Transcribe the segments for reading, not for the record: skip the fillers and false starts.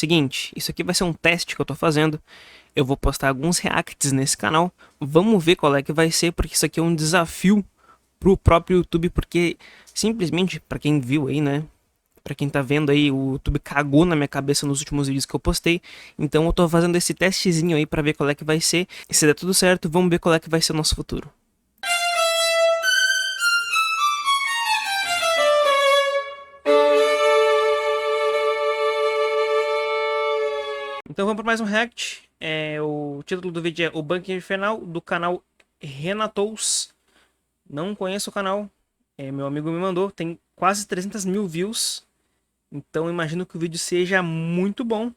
seguinte, isso aqui vai ser um teste que eu tô fazendo. Eu vou postar alguns reacts nesse canal. Vamos ver qual é que vai ser, porque isso aqui é um desafio pro próprio YouTube, porque simplesmente, pra quem viu aí, né? Pra quem tá vendo aí, o YouTube cagou na minha cabeça nos últimos vídeos que eu postei. Então eu tô fazendo esse testezinho aí pra ver qual é que vai ser. E se der tudo certo, vamos ver qual é que vai ser o nosso futuro. Então vamos para mais um react. O título do vídeo é O Bunker Infernal, do canal Renatous. Não conheço o canal. Meu amigo me mandou. Tem quase 300 mil views. Então imagino que o vídeo seja muito bom.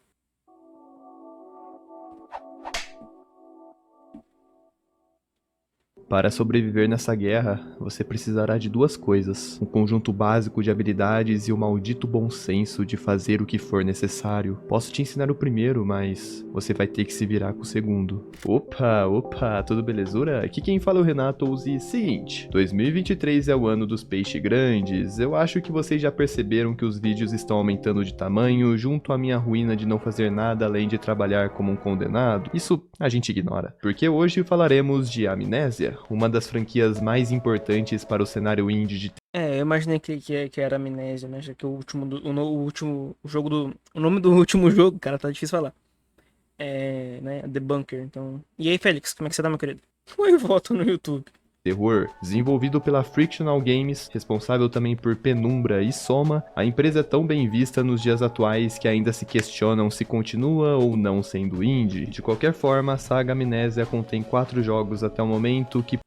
Para sobreviver nessa guerra, você precisará de duas coisas: um conjunto básico de habilidades e o maldito bom senso de fazer o que for necessário. Posso te ensinar o primeiro, mas você vai ter que se virar com o segundo. Opa, tudo belezura? Aqui quem fala é o Renato. E seguinte, 2023 é o ano dos peixes grandes. Eu acho que vocês já perceberam que os vídeos estão aumentando de tamanho junto à minha ruína de não fazer nada além de trabalhar como um condenado. Isso a gente ignora, porque hoje falaremos de Amnésia, uma das franquias mais importantes para o cenário indie de Eu imaginei que era Amnésia, né? Já que o último jogo do. O nome do último jogo, cara, tá difícil falar. Né? The Bunker. Então. E aí, Félix, como é que você tá, meu querido? Foi voto no YouTube. terror. Desenvolvido pela Frictional Games, responsável também por Penumbra e Soma, a empresa é tão bem vista nos dias atuais que ainda se questionam se continua ou não sendo indie. De qualquer forma, a saga Amnésia contém 4 jogos até o momento que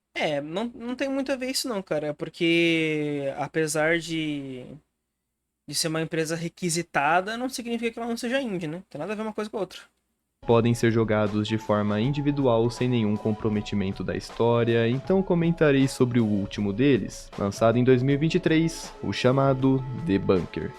Não tem muito a ver isso não, cara, porque apesar de ser uma empresa requisitada, não significa que ela não seja indie, né? Tem nada a ver uma coisa com a outra. podem ser jogados de forma individual sem nenhum comprometimento da história, então comentarei sobre o último deles, lançado em 2023, o chamado The Bunker.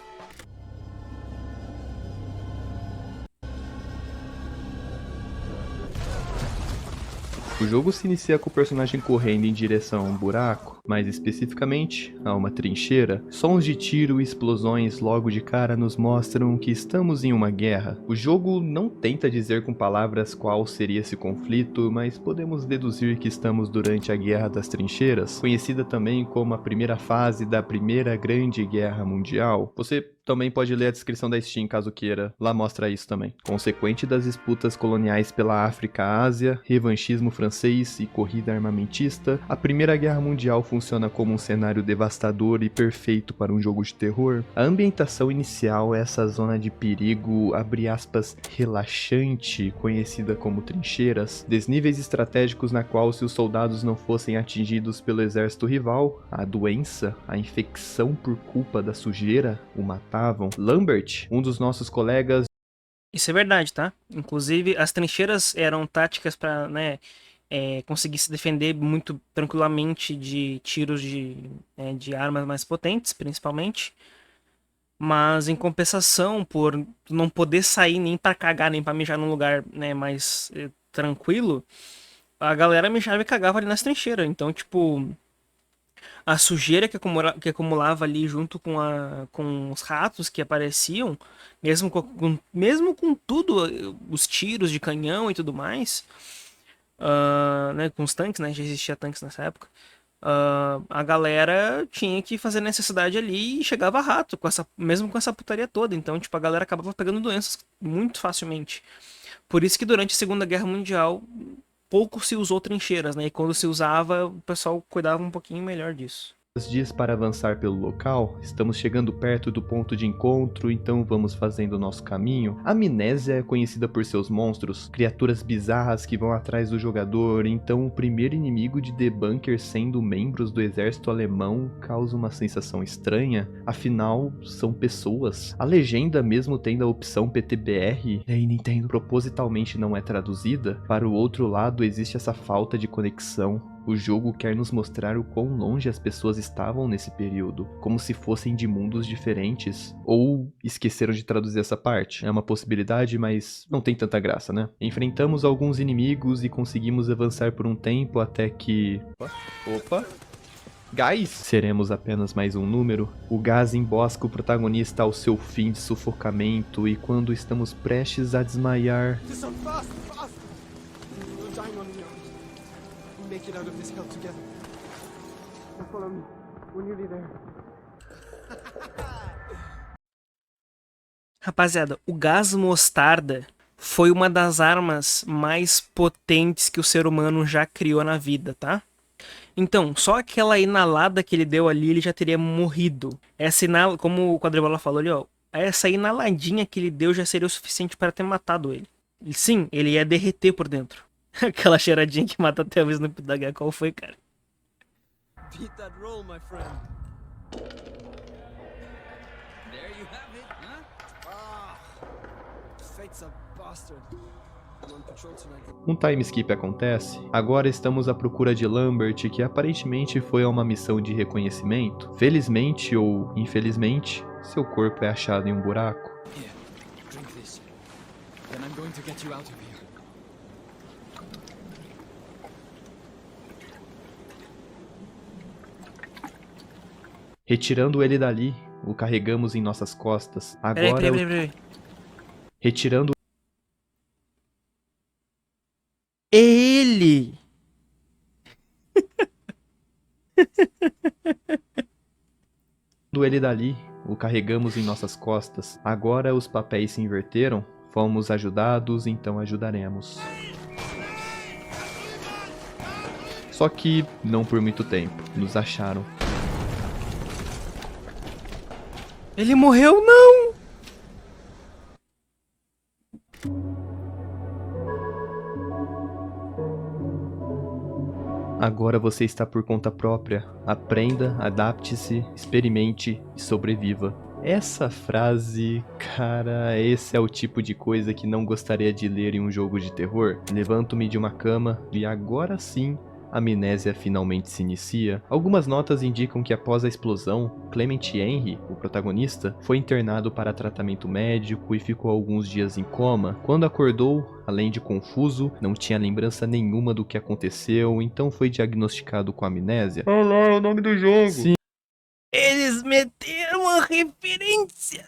O jogo se inicia com o personagem correndo em direção a um buraco, mais especificamente a uma trincheira. Sons de tiro e explosões logo de cara nos mostram que estamos em uma guerra. O jogo não tenta dizer com palavras qual seria esse conflito, mas podemos deduzir que estamos durante a Guerra das Trincheiras, conhecida também como a primeira fase da Primeira Grande Guerra Mundial. Você também pode ler a descrição da Steam caso queira, lá mostra isso também. Consequente das disputas coloniais pela África, Ásia, revanchismo francês e corrida armamentista, a Primeira Guerra Mundial funciona como um cenário devastador e perfeito para um jogo de terror. A ambientação inicial é essa zona de perigo, abre aspas, relaxante, conhecida como trincheiras, desníveis estratégicos na qual se os soldados não fossem atingidos pelo exército rival, a doença, a infecção por culpa da sujeira, o matavam. Lambert, um dos nossos colegas. Isso é verdade, tá? Inclusive, as trincheiras eram táticas para, né, conseguir se defender muito tranquilamente de tiros de armas mais potentes, principalmente. Mas em compensação, por não poder sair nem pra cagar, nem pra mijar num lugar, né, mais tranquilo, a galera mijava e cagava ali nas trincheiras. Então, tipo, a sujeira que acumulava ali junto com os ratos que apareciam, mesmo com tudo, os tiros de canhão e tudo mais, né, com os tanques, né, já existia tanques nessa época, a galera tinha que fazer necessidade ali e chegava rato, mesmo com essa putaria toda. Então, tipo, a galera acabava pegando doenças muito facilmente. Por isso que durante a Segunda Guerra Mundial pouco se usou trincheiras, né? E quando se usava, o pessoal cuidava um pouquinho melhor disso. Dias para avançar pelo local, estamos chegando perto do ponto de encontro, então vamos fazendo o nosso caminho. A Amnésia é conhecida por seus monstros, criaturas bizarras que vão atrás do jogador, então o primeiro inimigo de The Bunker sendo membros do exército alemão causa uma sensação estranha, afinal são pessoas. A legenda, mesmo tendo a opção PTBR, e aí Nintendo propositalmente não é traduzida, para o outro lado existe essa falta de conexão. O jogo quer nos mostrar o quão longe as pessoas estavam nesse período, como se fossem de mundos diferentes, ou esqueceram de traduzir essa parte. É uma possibilidade, mas não tem tanta graça, né? Enfrentamos alguns inimigos e conseguimos avançar por um tempo até que... Opa! Gás? Seremos apenas mais um número? O gás embosca o protagonista ao seu fim de sufocamento e quando estamos prestes a desmaiar... Listen, fast, fast! You're dying on your own. We'll make it out of this hell together. Now follow me. We're nearly there. Rapaziada, o gás mostarda foi uma das armas mais potentes que o ser humano já criou na vida, tá? Então, só aquela inalada que ele deu ali, ele já teria morrido. Como o Quadribola falou ali, ó, essa inaladinha que ele deu já seria o suficiente para ter matado ele. E sim, ele ia derreter por dentro. Aquela cheiradinha que mata até o Snoop da guerra, qual foi, cara? Beat that roll, my friend. There you have it, huh? Ah, fate's a bastard. I'm on patrol tonight. Um time skip acontece. Agora estamos à procura de Lambert, que aparentemente foi a uma missão de reconhecimento. Felizmente ou infelizmente, seu corpo é achado em um buraco. Here, drink this. Then I'm going to get you out of here. Retirando ele dali, o carregamos em nossas costas. Agora Peraí. retirando Ele! ele dali, o carregamos em nossas costas. Agora os papéis se inverteram. Fomos ajudados, então ajudaremos. Só que não por muito tempo. Nos acharam. Ele morreu, não! Agora você está por conta própria. Aprenda, adapte-se, experimente e sobreviva. Essa frase, cara, esse é o tipo de coisa que não gostaria de ler em um jogo de terror. Levanto-me de uma cama e agora sim, a amnésia finalmente se inicia. Algumas notas indicam que após a explosão, Clement Henry, o protagonista, foi internado para tratamento médico e ficou alguns dias em coma. Quando acordou, além de confuso, não tinha lembrança nenhuma do que aconteceu, então foi diagnosticado com amnésia. Olha lá, é o nome do jogo. Sim. Eles meteram uma referência!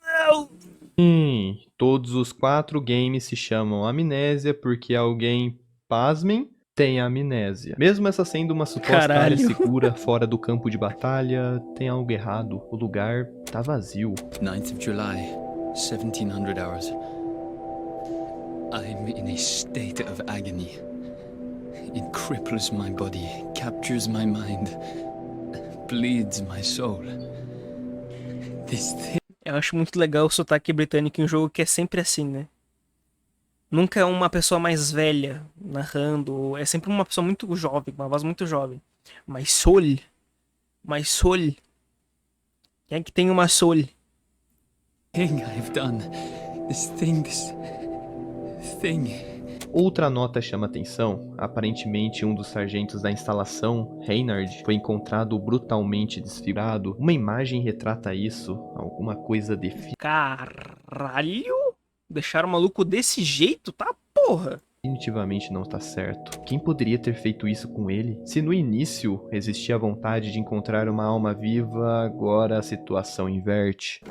Não! Sim, todos os 4 games se chamam amnésia porque alguém, pasmem, tem amnésia. Mesmo essa sendo uma suposta área segura fora do campo de batalha, tem algo errado. O lugar tá vazio. 9th of July, 1700 hours. I'm in a state of agony. It cripples my body, captures my mind, bleeds my soul. This thing. Eu acho muito legal o sotaque britânico em um jogo que é sempre assim, né? Nunca é uma pessoa mais velha narrando, é sempre uma pessoa muito jovem, uma voz muito jovem. Mas soul. Quem é que tem uma soul? Thing I've done. This thing. Outra nota chama atenção. Aparentemente, um dos sargentos da instalação, Reynard, foi encontrado brutalmente desfigurado. Uma imagem retrata isso. Alguma coisa Caralho? Deixaram o maluco desse jeito, tá porra? definitivamente não está certo. Quem poderia ter feito isso com ele? Se no início existia a vontade de encontrar uma alma viva, agora a situação inverte.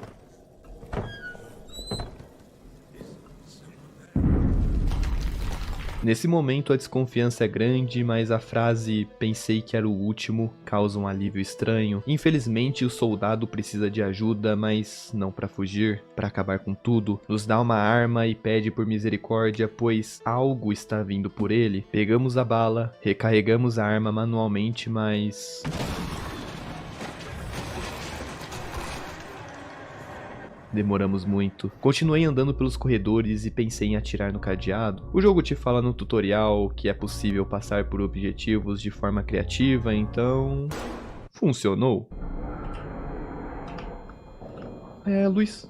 Nesse momento a desconfiança é grande, mas a frase "pensei que era o último" causa um alívio estranho. Infelizmente o soldado precisa de ajuda, mas não para fugir, para acabar com tudo. Nos dá uma arma e pede por misericórdia, pois algo está vindo por ele. Pegamos a bala, recarregamos a arma manualmente, mas... demoramos muito. Continuei andando pelos corredores e pensei em atirar no cadeado. O jogo te fala no tutorial que é possível passar por objetivos de forma criativa, então... funcionou. Luiz.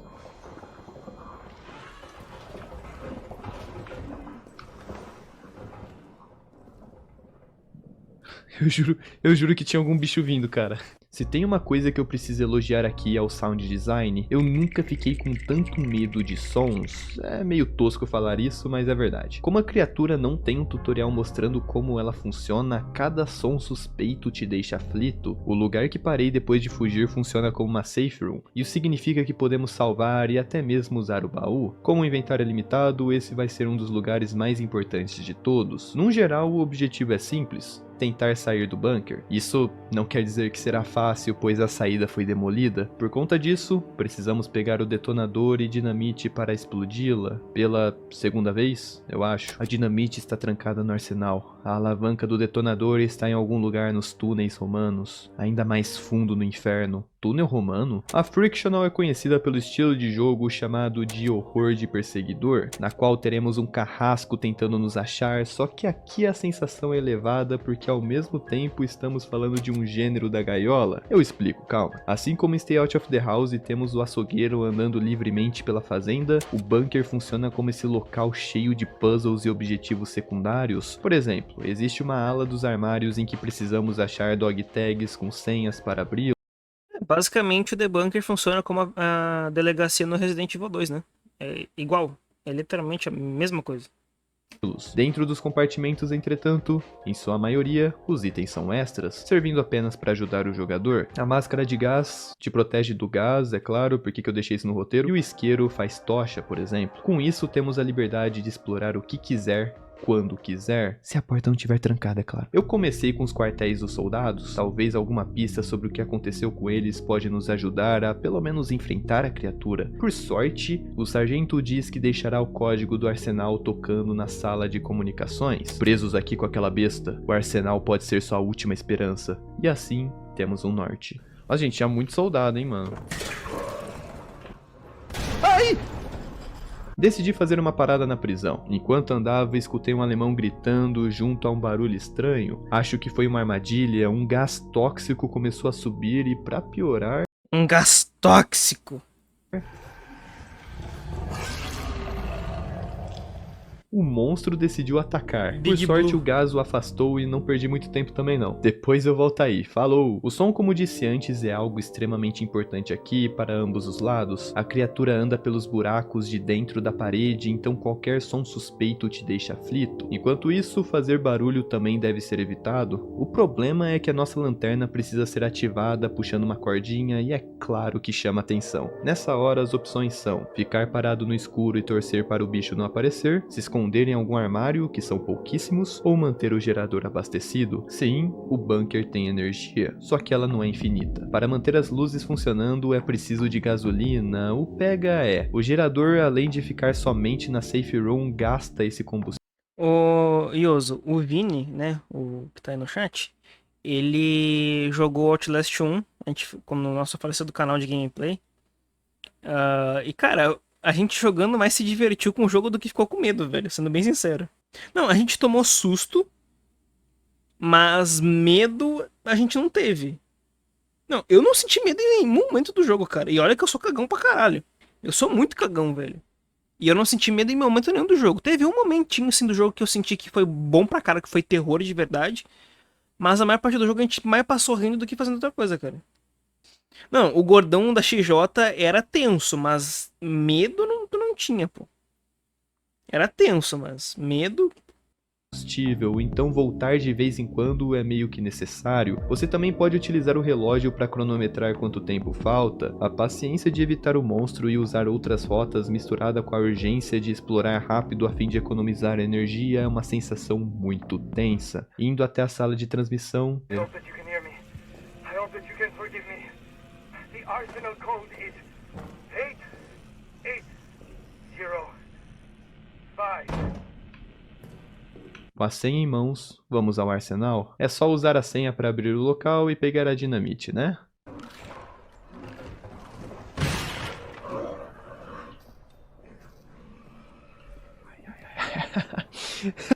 Eu juro que tinha algum bicho vindo, cara. Se tem uma coisa que eu preciso elogiar aqui é o sound design. Eu nunca fiquei com tanto medo de sons. É meio tosco falar isso, mas é verdade. Como a criatura não tem um tutorial mostrando como ela funciona, cada som suspeito te deixa aflito. O lugar que parei depois de fugir funciona como uma safe room. Isso significa que podemos salvar e até mesmo usar o baú. Como o inventário é limitado, esse vai ser um dos lugares mais importantes de todos. Num geral, o objetivo é simples: tentar sair do bunker. Isso não quer dizer que será fácil, pois a saída foi demolida. Por conta disso, precisamos pegar o detonador e dinamite para explodi-la. Pela segunda vez, eu acho. A dinamite está trancada no arsenal. A alavanca do detonador está em algum lugar nos túneis romanos, ainda mais fundo no inferno. Túnel romano? A Frictional é conhecida pelo estilo de jogo chamado de horror de perseguidor, na qual teremos um carrasco tentando nos achar, só que aqui a sensação é elevada porque ao mesmo tempo estamos falando de um gênero da gaiola. Eu explico, calma. Assim como em Stay Out of the House temos o açougueiro andando livremente pela fazenda, o bunker funciona como esse local cheio de puzzles e objetivos secundários. Por exemplo, existe uma ala dos armários em que precisamos achar dog tags com senhas para abri-los. Basicamente, o The Bunker funciona como a delegacia no Resident Evil 2, né? É igual. É literalmente a mesma coisa. Dentro dos compartimentos, entretanto, em sua maioria, os itens são extras, servindo apenas para ajudar o jogador. A máscara de gás te protege do gás, é claro, porque que eu deixei isso no roteiro, e o isqueiro faz tocha, por exemplo. Com isso, temos a liberdade de explorar o que quiser, quando quiser, se a porta não estiver trancada, é claro. Eu comecei com os quartéis dos soldados, talvez alguma pista sobre o que aconteceu com eles pode nos ajudar a pelo menos enfrentar a criatura. Por sorte, o sargento diz que deixará o código do arsenal tocando na sala de comunicações. Presos aqui com aquela besta, o arsenal pode ser sua última esperança. E assim, temos um norte. Mas gente, tinha muito soldado, hein, mano. Ai! Decidi fazer uma parada na prisão. Enquanto andava, escutei um alemão gritando junto a um barulho estranho. Acho que foi uma armadilha, um gás tóxico começou a subir e, pra piorar... Um gás tóxico! O monstro decidiu atacar. Por Big sorte, Blue. o gás o afastou e não perdi muito tempo também não. Depois eu volto aí. Falou! O som, como disse antes, é algo extremamente importante aqui para ambos os lados. A criatura anda pelos buracos de dentro da parede, então qualquer som suspeito te deixa aflito. Enquanto isso, fazer barulho também deve ser evitado. O problema é que a nossa lanterna precisa ser ativada puxando uma cordinha e é claro que chama atenção. Nessa hora, as opções são ficar parado no escuro e torcer para o bicho não aparecer, se esconder em algum armário, que são pouquíssimos, ou manter o gerador abastecido. Sim, o bunker tem energia, só que ela não é infinita. Para manter as luzes funcionando é preciso de gasolina. O pega é, o gerador, além de ficar somente na safe room, gasta esse combustível. O Yoso, o Vini, né, o que tá aí no chat, ele jogou Outlast 1, como no nosso falecido canal de gameplay. E cara, a gente jogando mais se divertiu com o jogo do que ficou com medo, velho, sendo bem sincero. Não, a gente tomou susto, mas medo a gente não teve. Não, eu não senti medo em nenhum momento do jogo, cara. E olha que eu sou cagão pra caralho. Eu sou muito cagão, velho. E eu não senti medo em momento nenhum do jogo. Teve um momentinho assim do jogo que eu senti que foi bom pra cara, que foi terror de verdade. Mas a maior parte do jogo a gente mais passou rindo do que fazendo outra coisa, cara. Não, o gordão da XJ era tenso, mas medo tu não tinha, pô. Era tenso, mas medo... Então voltar de vez em quando é meio que necessário. Você também pode utilizar o relógio para cronometrar quanto tempo falta. A paciência de evitar o monstro e usar outras rotas misturada com a urgência de explorar rápido a fim de economizar energia é uma sensação muito tensa. Indo até a sala de transmissão... Arsenal code is 8805. Com a senha em mãos, vamos ao arsenal. É só usar a senha para abrir o local e pegar a dinamite, né?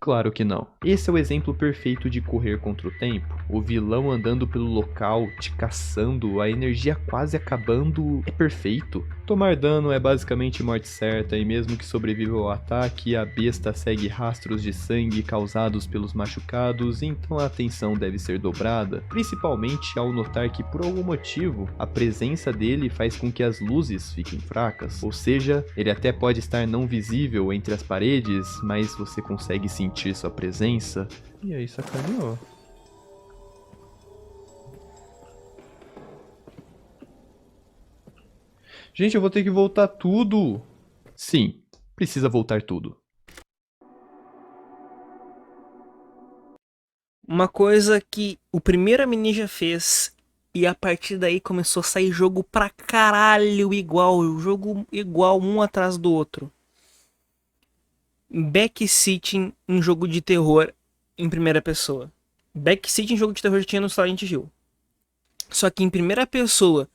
Claro que não. Esse é o exemplo perfeito de correr contra o tempo. o vilão andando pelo local, te caçando, a energia quase acabando, é perfeito. Tomar dano é basicamente morte certa, e mesmo que sobreviva ao ataque, a besta segue rastros de sangue causados pelos machucados, então a atenção deve ser dobrada, principalmente ao notar que por algum motivo, a presença dele faz com que as luzes fiquem fracas, ou seja, ele até pode estar não visível entre as paredes, mas você consegue sentir sua presença. E aí, sacaneou. Gente, eu vou ter que voltar tudo. Sim, precisa voltar tudo. Uma coisa que o primeiro Amnesia fez e a partir daí começou a sair jogo pra caralho igual, jogo igual um atrás do outro. Backseating em jogo de terror em primeira pessoa. Backseating em jogo de terror já tinha no Silent Hill. Só que em primeira pessoa,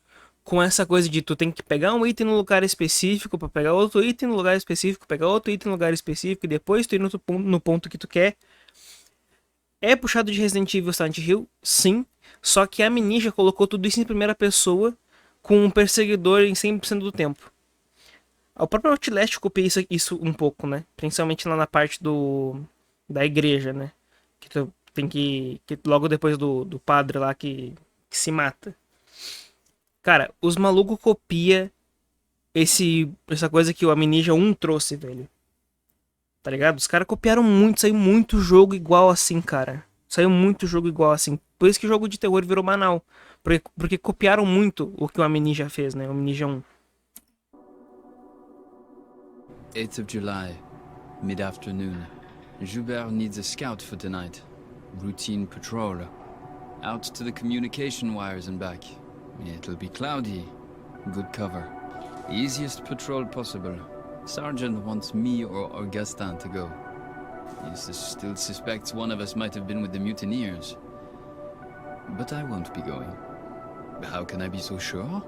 com essa coisa de tu tem que pegar um item no lugar específico pra pegar outro item no lugar específico, pegar outro item no lugar específico e depois tu ir no ponto que tu quer. É puxado de Resident Evil Silent Hill? Sim. Só que a Amnesia colocou tudo isso em primeira pessoa com um perseguidor em 100% do tempo. O próprio Outlast copia isso um pouco, né? Principalmente lá na parte da igreja, né? Que tu tem que logo depois do padre lá que se mata. Cara, os malucos copia essa coisa que o Amnesia 1 trouxe, velho. Tá ligado? Os caras copiaram muito, saiu muito jogo igual assim, cara. Saiu muito jogo igual assim. Por isso que o jogo de terror virou banal. Porque copiaram muito o que o Amnesia fez, né? O Amnesia 1. 8th of July, mid-afternoon. Joubert needs a scout for tonight. Routine patrol. Out to the communication wires and back. It'll be cloudy. Good cover. Easiest patrol possible. Sergeant wants me or Augustin to go. He still suspects one of us might have been with the mutineers. But I won't be going. How can I be so sure?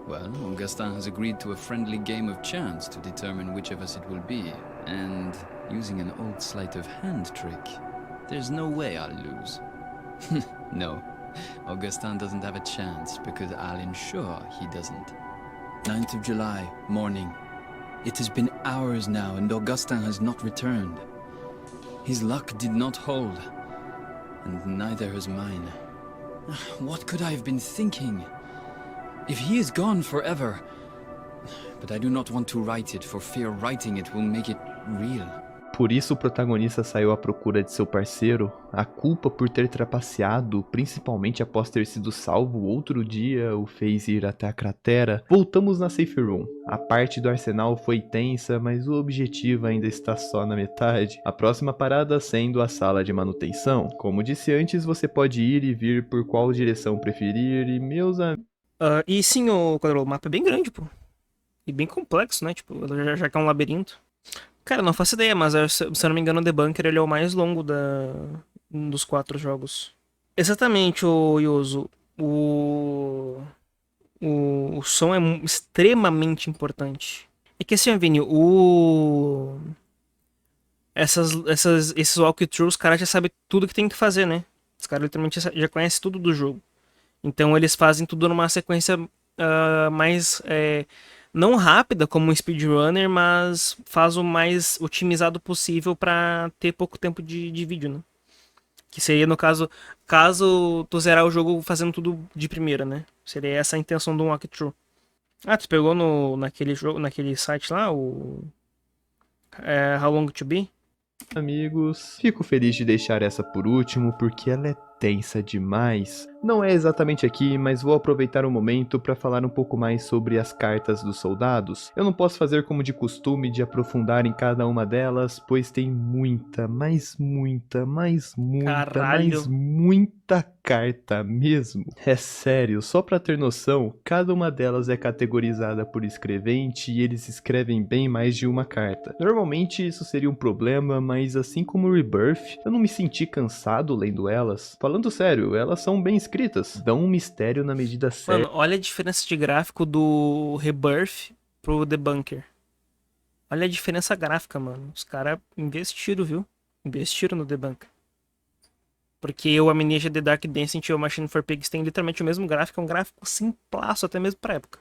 Well, Augustin has agreed to a friendly game of chance to determine which of us it will be. And using an old sleight of hand trick, there's no way I'll lose. No, Augustin doesn't have a chance because I'll ensure he doesn't. 9th of July, morning. It has been hours now and Augustin has not returned. His luck did not hold, and neither has mine. What could I have been thinking? If he is gone forever... But I do not want to write it, for fear writing it will make it real. Por isso o protagonista saiu à procura de seu parceiro. A culpa por ter trapaceado, principalmente após ter sido salvo outro dia, o fez ir até a cratera. Voltamos na Safe Room. A parte do arsenal foi tensa, mas o objetivo ainda está só na metade. A próxima parada sendo a sala de manutenção. Como disse antes, você pode ir e vir por qual direção preferir, e meus amigos... E sim, o mapa é bem grande, pô. E bem complexo, né? Tipo, já que é um labirinto. Cara, não faço ideia, mas se eu não me engano o The Bunker ele é o mais longo dos 4 jogos. Exatamente, o Yoso. O som é extremamente importante. É que assim, Vini, esses walkthroughs, os caras já sabem tudo que tem que fazer, né? Os caras literalmente já conhecem tudo do jogo. Então eles fazem tudo numa sequência mais... não rápida como um speedrunner, mas faz o mais otimizado possível pra ter pouco tempo de vídeo, né? Que seria, no caso tu zerar o jogo fazendo tudo de primeira, né? Seria essa a intenção do walkthrough. Ah, tu pegou naquele site lá, o How Long to Be? Amigos, fico feliz de deixar essa por último porque ela é tensa demais. Não é exatamente aqui, mas vou aproveitar o momento para falar um pouco mais sobre as cartas dos soldados. Eu não posso fazer como de costume de aprofundar em cada uma delas, pois tem muita carta mesmo. É sério, só pra ter noção, cada uma delas é categorizada por escrevente e eles escrevem bem mais de uma carta. Normalmente isso seria um problema, mas assim como Rebirth, eu não me senti cansado lendo elas. Falando sério, elas são bem escritas, dão um mistério na medida certa. Mano, olha a diferença de gráfico do Rebirth pro The Bunker. Olha a diferença gráfica, mano. Os caras investiram, viu? Investiram no The Bunker. Porque o Amnesia The Dark Descent e o Machine for Pigs tem literalmente o mesmo gráfico, é um gráfico simplaço até mesmo pra época.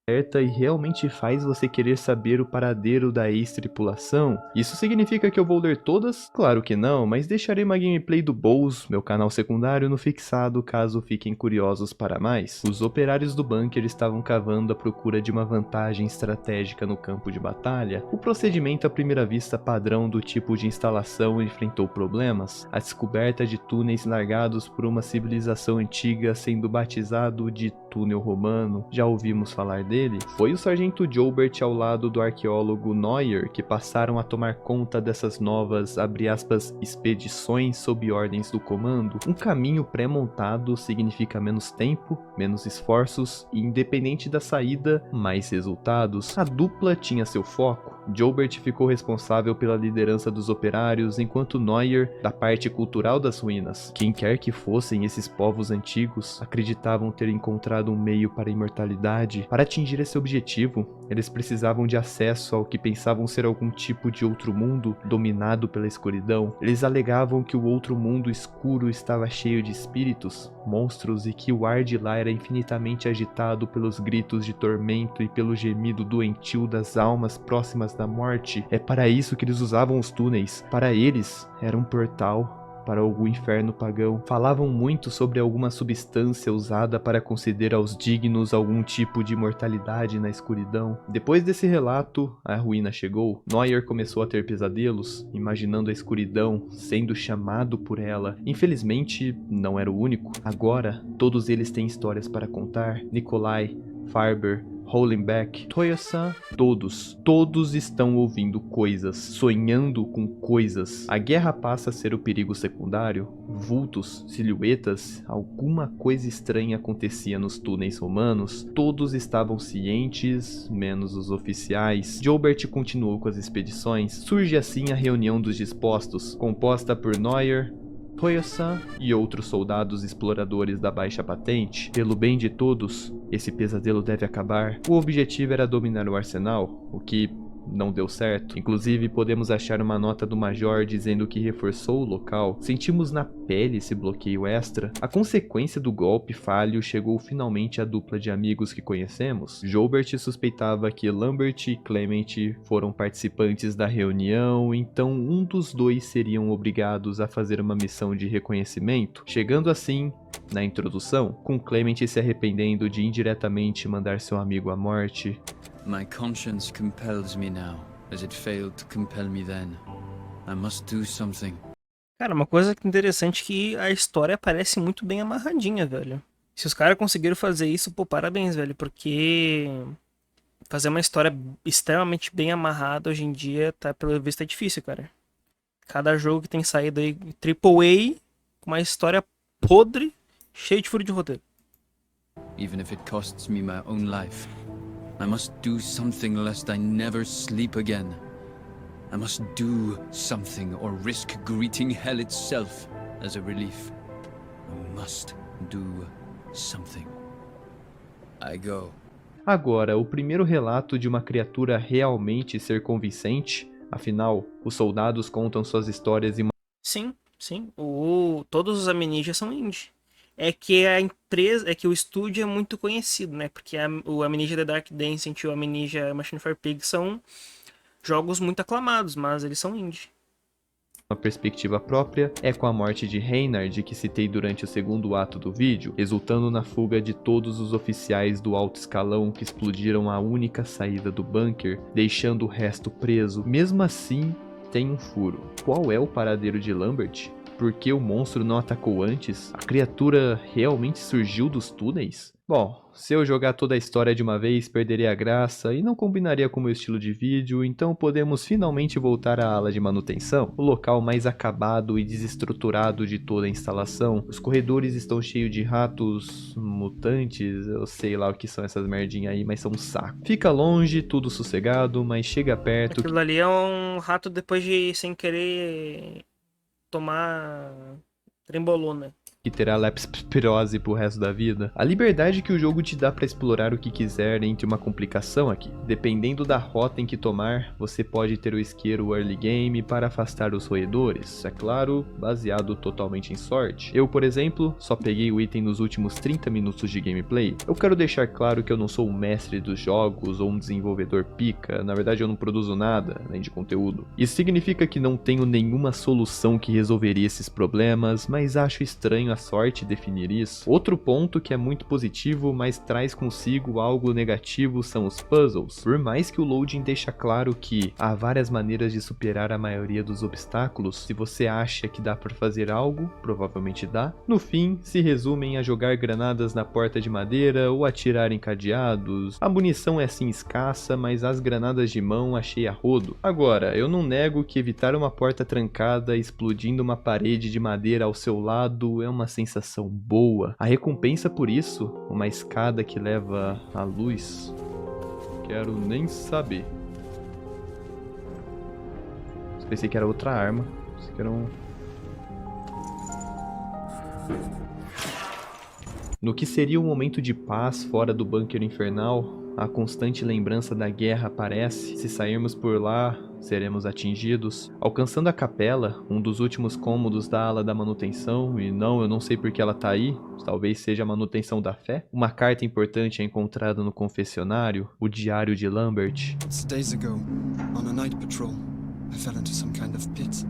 E realmente faz você querer saber o paradeiro da ex-tripulação? Isso significa que eu vou ler todas? Claro que não, mas deixarei uma gameplay do Bowls, meu canal secundário, no fixado caso fiquem curiosos para mais. Os operários do bunker estavam cavando à procura de uma vantagem estratégica no campo de batalha. O procedimento à primeira vista padrão do tipo de instalação enfrentou problemas. A descoberta de túneis largados por uma civilização antiga sendo batizado de túnel romano, já ouvimos falar dele? Foi o sargento Joubert ao lado do arqueólogo Neuer que passaram a tomar conta dessas novas, abre aspas, expedições sob ordens do comando. Um caminho pré-montado significa menos tempo, menos esforços e, independente da saída, mais resultados. A dupla tinha seu foco. Joubert ficou responsável pela liderança dos operários, enquanto Neuer da parte cultural das ruínas. Quem quer que fossem esses povos antigos, acreditavam ter encontrado um meio para a imortalidade. Para atingir esse objetivo, eles precisavam de acesso ao que pensavam ser algum tipo de outro mundo dominado pela escuridão. Eles alegavam que o outro mundo escuro estava cheio de espíritos, monstros, e que o ar de lá era infinitamente agitado pelos gritos de tormento e pelo gemido doentio das almas próximas da morte. É para isso que eles usavam os túneis. Para eles, era um portal para algum inferno pagão. Falavam muito sobre alguma substância usada para conceder aos dignos algum tipo de imortalidade na escuridão. Depois desse relato, a ruína chegou. Neuer começou a ter pesadelos, imaginando a escuridão, sendo chamado por ela. Infelizmente, não era o único. Agora, todos eles têm histórias para contar. Nikolai, Farber, Hollenbeck, Toya-san, todos estão ouvindo coisas, sonhando com coisas. A guerra passa a ser o perigo secundário. Vultos, silhuetas, alguma coisa estranha acontecia nos túneis romanos. Todos estavam cientes, menos os oficiais. Joubert continuou com as expedições. Surge assim a reunião dos dispostos, composta por Neuer, Toya-san e outros soldados exploradores da baixa patente. Pelo bem de todos, esse pesadelo deve acabar. O objetivo era dominar o arsenal, o que não deu certo. Inclusive, podemos achar uma nota do Major dizendo que reforçou o local. Sentimos na pele esse bloqueio extra. A consequência do golpe falho chegou finalmente à dupla de amigos que conhecemos. Joubert suspeitava que Lambert e Clement foram participantes da reunião, então um dos dois seriam obrigados a fazer uma missão de reconhecimento, chegando assim na introdução, com Clement se arrependendo de indiretamente mandar seu amigo à morte. My conscience compels me now, as it failed to compel me then. I must do something. Cara, uma coisa interessante é que a história parece muito bem amarradinha, velho. Se os caras conseguiram fazer isso, pô, parabéns, velho, porque fazer uma história extremamente bem amarrada hoje em dia, tá, pelo visto, é difícil, cara. Cada jogo que tem saído aí, AAA, com uma história podre, cheia de furo de roteiro. Even if it costs me my own life, I must do something lest I never sleep again. I must do something or risk greeting hell itself as a relief. I must do something. I go. Agora, o primeiro relato de uma criatura realmente ser convincente, afinal, os soldados contam suas histórias e Sim. Todos os Amnesias são indie. É que a empresa, é que o estúdio é muito conhecido, né? Porque o Amnesia The Dark Descent e o Amnesia Machine for Pigs são jogos muito aclamados, mas eles são indie. uma perspectiva própria é com a morte de Reynard que citei durante o segundo ato do vídeo, resultando na fuga de todos os oficiais do alto escalão que explodiram a única saída do bunker, deixando o resto preso. Mesmo assim, tem um furo. Qual é o paradeiro de Lambert? Por que o monstro não atacou antes? A criatura realmente surgiu dos túneis? Bom, se eu jogar toda a história de uma vez, perderia a graça e não combinaria com o meu estilo de vídeo, então podemos finalmente voltar à ala de manutenção, o local mais acabado e desestruturado de toda a instalação. Os corredores estão cheios de ratos mutantes, eu sei lá o que são essas merdinhas aí, mas são um saco. Fica longe, tudo sossegado, mas chega perto... Aquilo ali é um rato depois de, sem querer, tomar trembolona. que terá leptospirose pro resto da vida. A liberdade que o jogo te dá para explorar o que quiser entre uma complicação aqui. Dependendo da rota em que tomar, você pode ter o isqueiro early game para afastar os roedores, é claro, baseado totalmente em sorte. Eu, por exemplo, só peguei o item nos últimos 30 minutos de gameplay. Eu quero deixar claro que eu não sou um mestre dos jogos ou um desenvolvedor pica, na verdade eu não produzo nada, além de conteúdo. Isso significa que não tenho nenhuma solução que resolveria esses problemas, mas acho estranho a sorte definir isso. Outro ponto que é muito positivo, mas traz consigo algo negativo são os puzzles. Por mais que o loading deixa claro que há várias maneiras de superar a maioria dos obstáculos, se você acha que dá para fazer algo, provavelmente dá. No fim, se resumem a jogar granadas na porta de madeira ou atirar em cadeados. A munição é sim escassa, mas as granadas de mão achei a rodo. Agora, eu não nego que evitar uma porta trancada explodindo uma parede de madeira ao seu lado é uma sensação boa. A recompensa por isso, uma escada que leva à luz, quero nem saber. Pensei que era outra arma. Pensei que era um... No que seria um momento de paz fora do bunker infernal, a constante lembrança da guerra aparece. Se sairmos por lá, seremos atingidos. Alcançando a capela, um dos últimos cômodos da ala da manutenção, e não, eu não sei porque ela tá aí, talvez seja a manutenção da fé. Uma carta importante é encontrada no confessionário, o diário de Lambert. Days ago, on a night patrol, I fell into some kind of pit.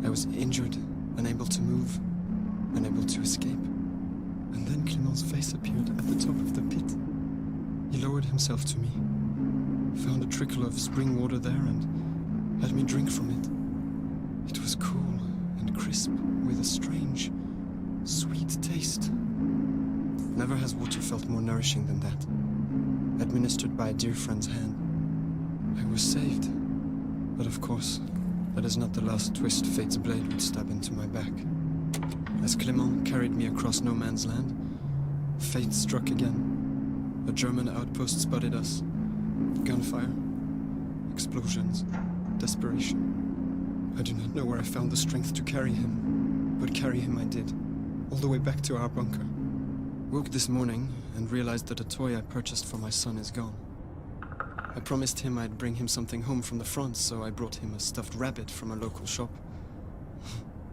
I was injured, unable to move, unable to escape. And then Clément's face appeared at the top of the pit. He lowered himself to me, found a trickle of spring water there and had me drink from it. It was cool and crisp with a strange, sweet taste. Never has water felt more nourishing than that. Administered by a dear friend's hand. I was saved. But of course, that is not the last twist fate's blade would stab into my back. As Clément carried me across no man's land, fate struck again. A German outpost spotted us. Gunfire, explosions, desperation. I do not know where I found the strength to carry him, but carry him I did, all the way back to our bunker. Woke this morning and realized that a toy I purchased for my son is gone. I promised him I'd bring him something home from the front, so I brought him a stuffed rabbit from a local shop.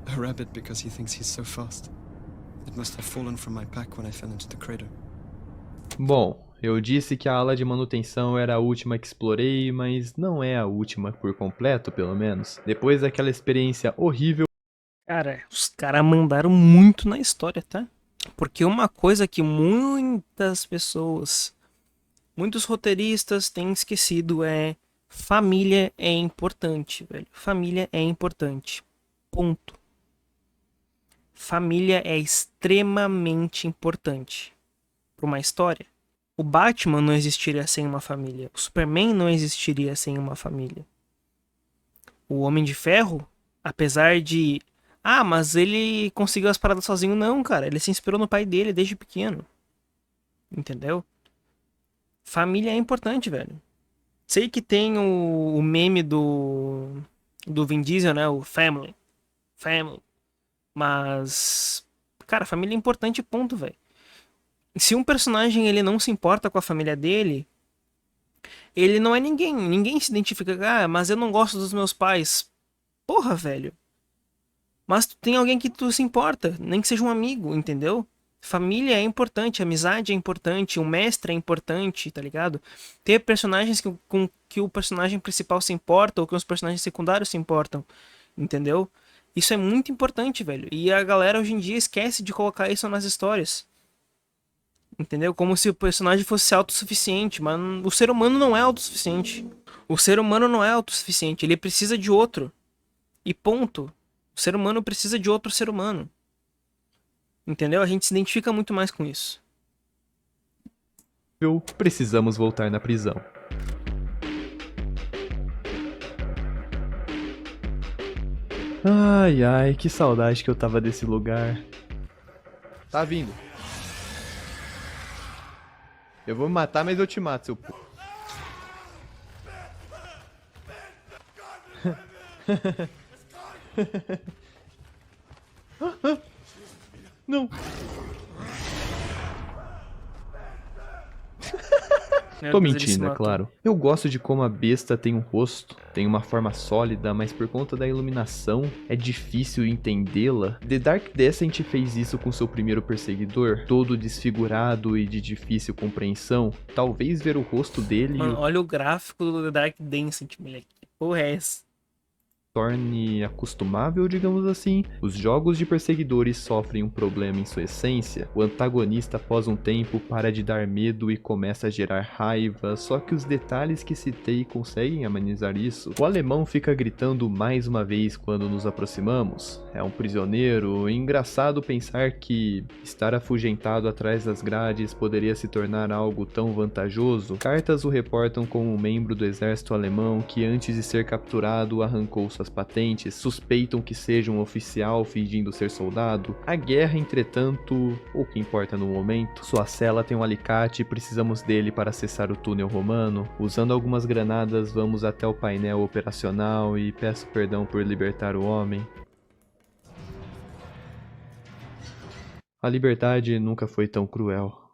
A rabbit because he thinks he's so fast. It must have fallen from my pack when I fell into the crater. Bom, eu disse que a ala de manutenção era a última que explorei, mas não é a última por completo, pelo menos. Depois daquela experiência horrível... Cara, os caras mandaram muito na história, tá? Porque uma coisa que muitas pessoas, muitos roteiristas têm esquecido é: família é importante, velho. Família é importante. Ponto. Família é extremamente importante para uma história. O Batman não existiria sem uma família. O Superman não existiria sem uma família. O Homem de Ferro, apesar de... Ah, mas ele conseguiu as paradas sozinho. Não, cara. Ele se inspirou no pai dele desde pequeno. Entendeu? Família é importante, velho. Sei que tem o meme do Vin Diesel, né? O Family. Family. Mas... Cara, família é importante, ponto, velho. Se um personagem ele não se importa com a família dele, ele não é ninguém. Ninguém se identifica. Ah, mas eu não gosto dos meus pais. Porra, velho. Mas tu tem alguém que tu se importa, nem que seja um amigo, entendeu? Família é importante, amizade é importante, um mestre é importante, tá ligado? Ter personagens com que o personagem principal se importa ou que os personagens secundários se importam, entendeu? Isso é muito importante, velho. E a galera hoje em dia esquece de colocar isso nas histórias. Entendeu? Como se o personagem fosse autossuficiente, mas o ser humano não é autossuficiente. O ser humano não é autossuficiente, ele precisa de outro. E ponto. O ser humano precisa de outro ser humano. Entendeu? A gente se identifica muito mais com isso. Precisamos voltar na prisão. Ai, ai, que saudade que eu tava desse lugar. Tá vindo. Eu vou me matar, mas eu te mato, seu p... Não. Meu Tô Deus, ele se mentindo, é matou. claro. Eu gosto de como a besta tem um rosto, tem uma forma sólida, mas por conta da iluminação é difícil entendê-la. The Dark Descent fez isso com seu primeiro perseguidor, todo desfigurado e de difícil compreensão. Talvez ver o rosto dele Mano, olha o gráfico do Dark Descent, moleque. Que porra é essa? torne acostumável, digamos assim. Os jogos de perseguidores sofrem um problema em sua essência. O antagonista, após um tempo, para de dar medo e começa a gerar raiva, só que os detalhes que citei conseguem amenizar isso. O alemão fica gritando mais uma vez quando nos aproximamos. É um prisioneiro. Engraçado pensar que estar afugentado atrás das grades poderia se tornar algo tão vantajoso. Cartas o reportam como um membro do exército alemão que antes de ser capturado arrancou suas patentes, suspeitam que seja um oficial fingindo ser soldado. A guerra, entretanto, pouco importa no momento. Sua cela tem um alicate e precisamos dele para acessar o túnel romano. Usando algumas granadas, vamos até o painel operacional e peço perdão por libertar o homem. A liberdade nunca foi tão cruel.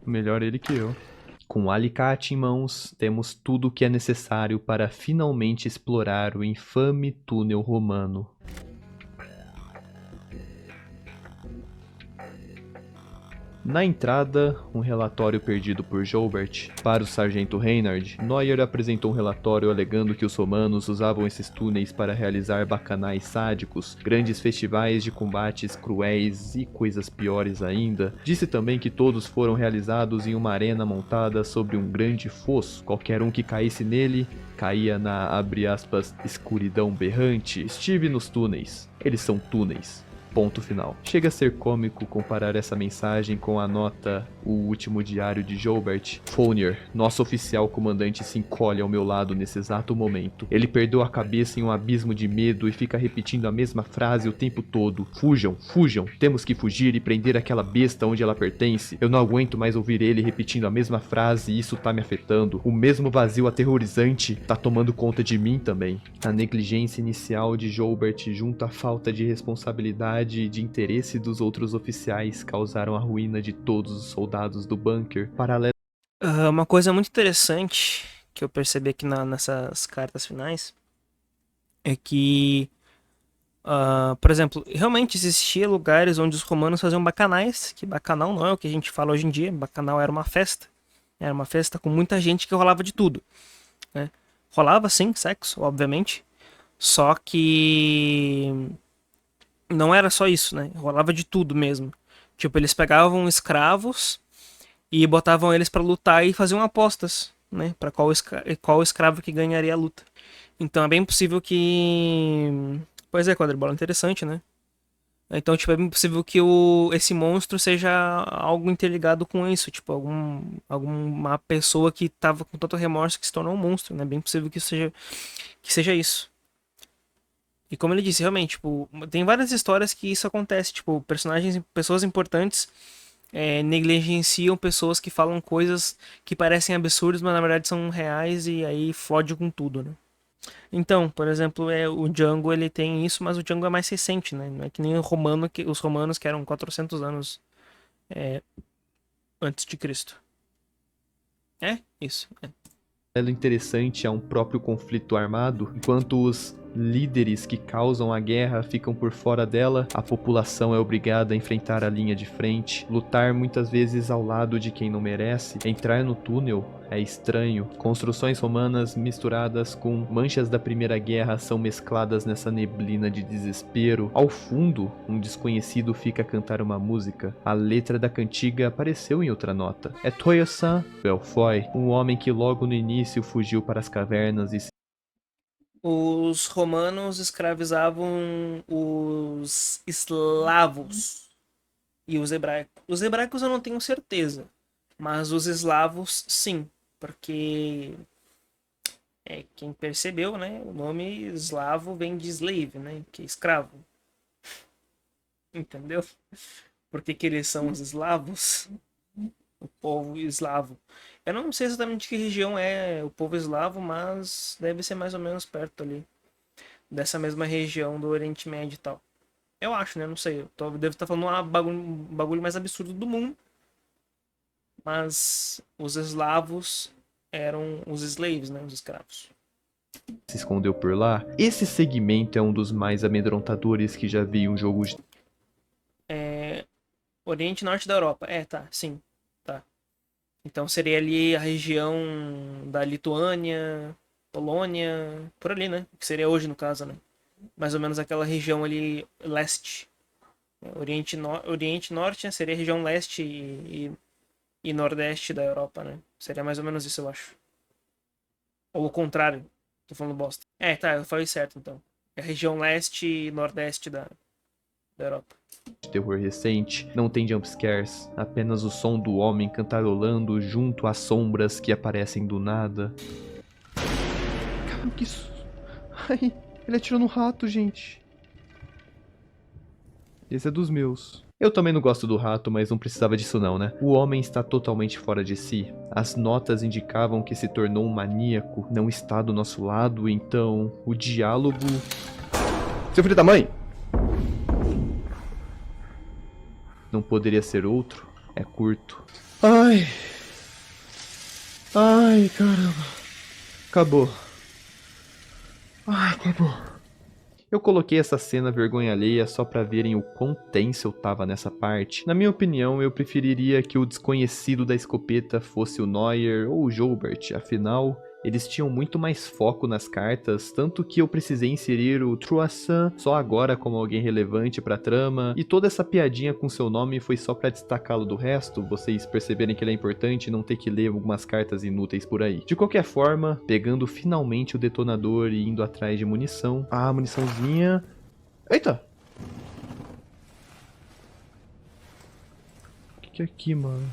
Melhor ele que eu. Com o alicate em mãos, temos tudo o que é necessário para finalmente explorar o infame túnel romano. Na entrada, um relatório perdido por Joubert. Para o sargento Reynard, Neuer apresentou um relatório alegando que os romanos usavam esses túneis para realizar bacanais sádicos, grandes festivais de combates cruéis e coisas piores ainda. Disse também que todos foram realizados em uma arena montada sobre um grande fosso. Qualquer um que caísse nele, caía na, abre aspas, escuridão berrante. Estive nos túneis. Eles são túneis. Ponto final. Chega a ser cômico comparar essa mensagem com a nota O Último Diário de Joubert. Fournier, nosso oficial comandante, se encolhe ao meu lado nesse exato momento. Ele perdeu a cabeça em um abismo de medo e fica repetindo a mesma frase o tempo todo. Fujam, fujam, temos que fugir e prender aquela besta onde ela pertence. Eu não aguento mais ouvir ele repetindo a mesma frase e isso tá me afetando. O mesmo vazio aterrorizante tá tomando conta de mim também. A negligência inicial de Joubert junto à falta de responsabilidade e de interesse dos outros oficiais causaram a ruína de todos os soldados do bunker. Paralelo Uma coisa muito interessante que eu percebi aqui nessas cartas finais é que, por exemplo, realmente existia lugares onde os romanos faziam bacanais, que bacanal não é o que a gente fala hoje em dia, bacanal era uma festa. Era uma festa com muita gente que rolava de tudo, né? Rolava sim, sexo, obviamente, só que não era só isso, né? Rolava de tudo mesmo. Tipo, eles pegavam escravos e botavam eles pra lutar e faziam apostas, né? Pra qual escravo que ganharia a luta. Então é bem possível que... Pois é, quadribola interessante, né? Então, tipo, é bem possível que esse monstro seja algo interligado com isso. Tipo, alguma pessoa que tava com tanto remorso que se tornou um monstro, né? Bem possível que seja isso. E como ele disse, realmente, tipo, tem várias histórias que isso acontece. Tipo, pessoas importantes negligenciam pessoas que falam coisas que parecem absurdas, mas na verdade são reais e aí fode com tudo, né? Então, por exemplo, o Django ele tem isso, mas o Django é mais recente, né? Não é que nem os romanos que eram 400 anos antes de Cristo. É, isso. interessante a um próprio conflito armado, enquanto os líderes que causam a guerra ficam por fora dela, a população é obrigada a enfrentar a linha de frente, lutar muitas vezes ao lado de quem não merece. Entrar no túnel é estranho. Construções romanas misturadas com manchas da Primeira Guerra são mescladas nessa neblina de desespero. Ao fundo, um desconhecido fica a cantar uma música. A letra da cantiga apareceu em outra nota. É Toyo-san Belfoy, um homem que logo no início fugiu para as cavernas e Os romanos escravizavam os eslavos e os hebraicos. Os hebraicos eu não tenho certeza, mas os eslavos sim, porque quem percebeu, né? O nome eslavo vem de slave, né? Que é escravo. Entendeu? Por que eles são os eslavos? o povo eslavo. Eu não sei exatamente que região é o povo eslavo, mas deve ser mais ou menos perto ali, dessa mesma região do Oriente Médio e tal. Eu acho, né? Não sei. Devo estar falando um bagulho mais absurdo do mundo. Mas os eslavos eram os slaves, né? Os escravos. Se escondeu por lá. Esse segmento é um dos mais amedrontadores que já vi em um jogo de... Oriente e Norte da Europa. Tá, sim. Tá. Então seria ali a região da Lituânia, Polônia, por ali, né? Que seria hoje, no caso, né? Mais ou menos aquela região ali, leste. Oriente e Norte, né? Seria a região leste e nordeste da Europa, né? Seria mais ou menos isso, eu acho. Ou o contrário. Tô falando bosta. Tá, eu falei certo, então. É a região leste e nordeste da Europa. terror recente, não tem jumpscares, apenas o som do homem cantarolando junto às sombras que aparecem do nada. Caramba, que isso? Ai, ele atirou no rato, gente. Esse é dos meus. Eu também não gosto do rato, mas não precisava disso não, né? O homem está totalmente fora de si. As notas indicavam que se tornou um maníaco, não está do nosso lado, então o diálogo... Seu filho da mãe! Não poderia ser outro, é curto. Ai... Ai, caramba. Acabou. Ai, acabou. Eu coloquei essa cena vergonha alheia só pra verem o quão tenso eu tava nessa parte. Na minha opinião, eu preferiria que o desconhecido da escopeta fosse o Neuer ou o Joubert, afinal, eles tinham muito mais foco nas cartas, tanto que eu precisei inserir o Truassan só agora como alguém relevante pra trama, e toda essa piadinha com seu nome foi só pra destacá-lo do resto, vocês perceberem que ele é importante e não ter que ler algumas cartas inúteis por aí. De qualquer forma, pegando finalmente o detonador e indo atrás de munição. Ah, muniçãozinha... Eita! O que é aqui, mano?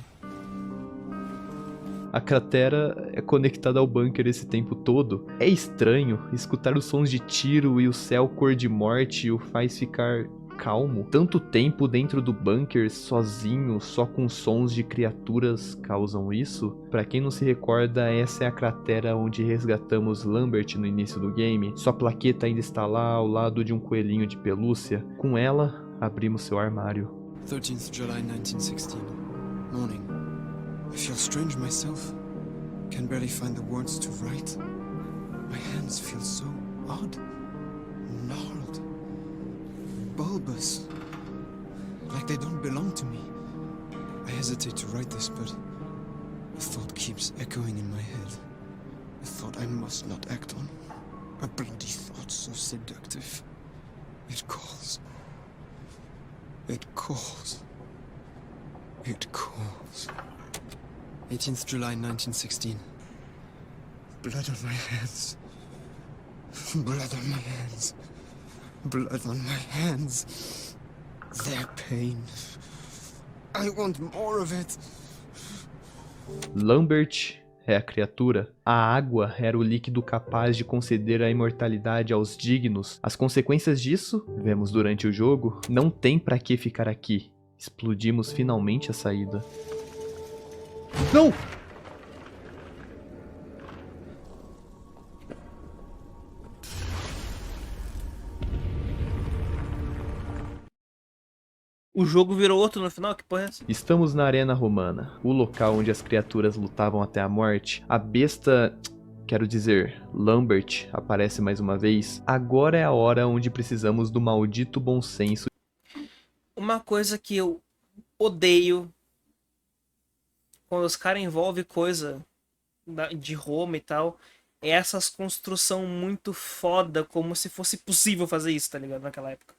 A cratera é conectada ao bunker esse tempo todo. É estranho, escutar os sons de tiro e o céu cor de morte o faz ficar calmo. Tanto tempo dentro do bunker, sozinho, só com sons de criaturas causam isso? Pra quem não se recorda, essa é a cratera onde resgatamos Lambert no início do game. Sua plaqueta ainda está lá ao lado de um coelhinho de pelúcia. Com ela, abrimos seu armário. 13th July 1916. Morning. I feel strange myself. Can barely find the words to write. My hands feel so odd. Gnarled. Bulbous. Like they don't belong to me. I hesitate to write this, but a thought keeps echoing in my head. A thought I must not act on. A bloody thought so seductive. It calls. It calls. It calls. 18th July 1916. Blood on my hands. Blood on my hands. Blood on my hands. Their pain. I want more of it. Lambert é a criatura. A água era o líquido capaz de conceder a imortalidade aos dignos. As consequências disso, vemos durante o jogo, não tem pra que ficar aqui. Explodimos finalmente a saída. Não! O jogo virou outro no final? Que porra é essa? Estamos na Arena Romana, o local onde as criaturas lutavam até a morte. A besta... Quero dizer, Lambert aparece mais uma vez. Agora é a hora onde precisamos do maldito bom senso. Uma coisa que eu odeio quando os caras envolvem coisa de Roma e tal, é essas construção muito foda, como se fosse possível fazer isso, tá ligado? Naquela época.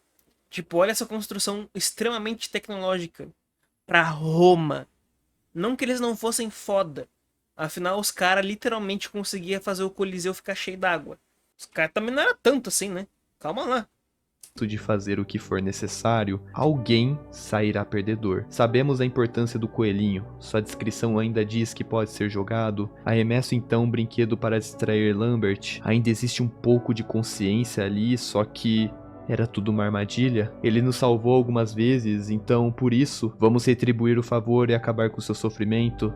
Tipo, olha essa construção extremamente tecnológica pra Roma. Não que eles não fossem foda. Afinal, os caras literalmente conseguiam fazer o Coliseu ficar cheio d'água. Os caras também não era tanto assim, né? Calma lá. De fazer o que for necessário, alguém sairá perdedor. Sabemos a importância do coelhinho, sua descrição ainda diz que pode ser jogado. Arremesso então um brinquedo para distrair Lambert. Ainda existe um pouco de consciência ali, só que Era tudo uma armadilha? Ele nos salvou algumas vezes, então por isso vamos retribuir o favor e acabar com seu sofrimento?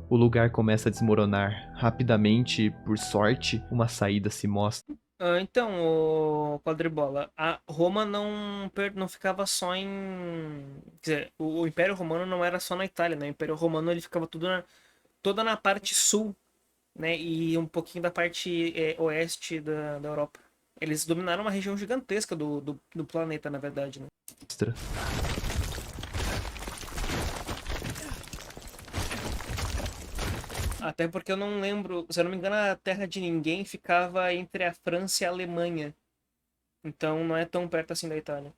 O lugar começa a desmoronar. Rapidamente, por sorte, uma saída se mostra. Então, o Quadribola, a Roma não ficava só em. Quer dizer, o Império Romano não era só na Itália, né? O Império Romano ele ficava toda na parte sul, né? E um pouquinho da parte oeste da Europa. Eles dominaram uma região gigantesca do planeta, na verdade, né? Até porque eu não lembro, se eu não me engano, a Terra de Ninguém ficava entre a França e a Alemanha. Então não é tão perto assim da Itália.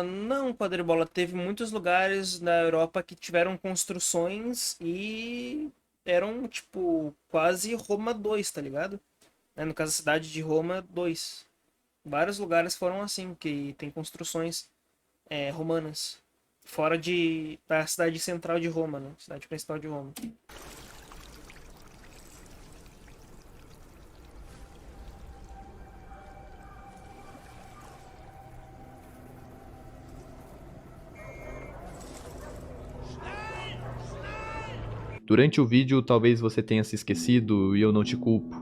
Não, quadribola. Teve muitos lugares na Europa que tiveram construções e eram, tipo, quase Roma 2, tá ligado? No caso, a cidade de Roma 2. Vários lugares foram assim, que tem construções romanas. Fora da cidade central de Roma, né? Cidade principal de Roma. Durante o vídeo, talvez você tenha se esquecido e eu não te culpo,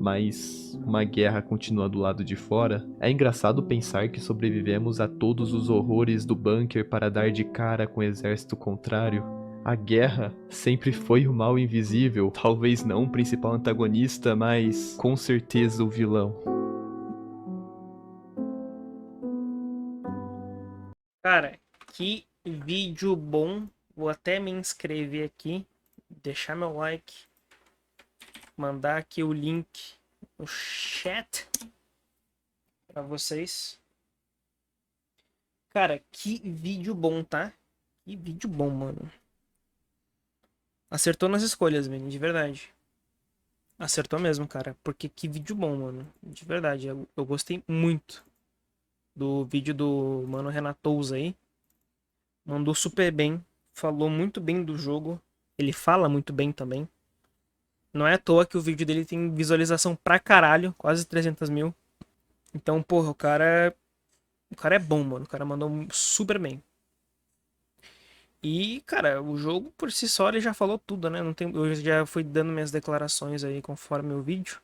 mas uma guerra continua do lado de fora. É engraçado pensar que sobrevivemos a todos os horrores do bunker para dar de cara com o exército contrário. A guerra sempre foi o mal invisível, talvez não o principal antagonista, mas com certeza o vilão. Cara, que vídeo bom. Vou até me inscrever aqui, deixar meu like, mandar aqui o link no chat pra vocês. Cara, que vídeo bom, tá? Que vídeo bom, mano. Acertou nas escolhas, Vini, de verdade. Acertou mesmo, cara. Porque que vídeo bom, mano. De verdade, eu gostei muito do vídeo do mano Renatouza aí. Mandou super bem. Falou muito bem do jogo. Ele fala muito bem também. Não é à toa que o vídeo dele tem visualização pra caralho. Quase 300 mil. Então, porra, o cara é bom, mano. O cara mandou super bem. E, cara, o jogo por si só ele já falou tudo, né? Não tem, eu já fui dando minhas declarações aí conforme o vídeo.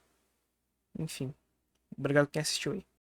Enfim. Obrigado quem assistiu aí.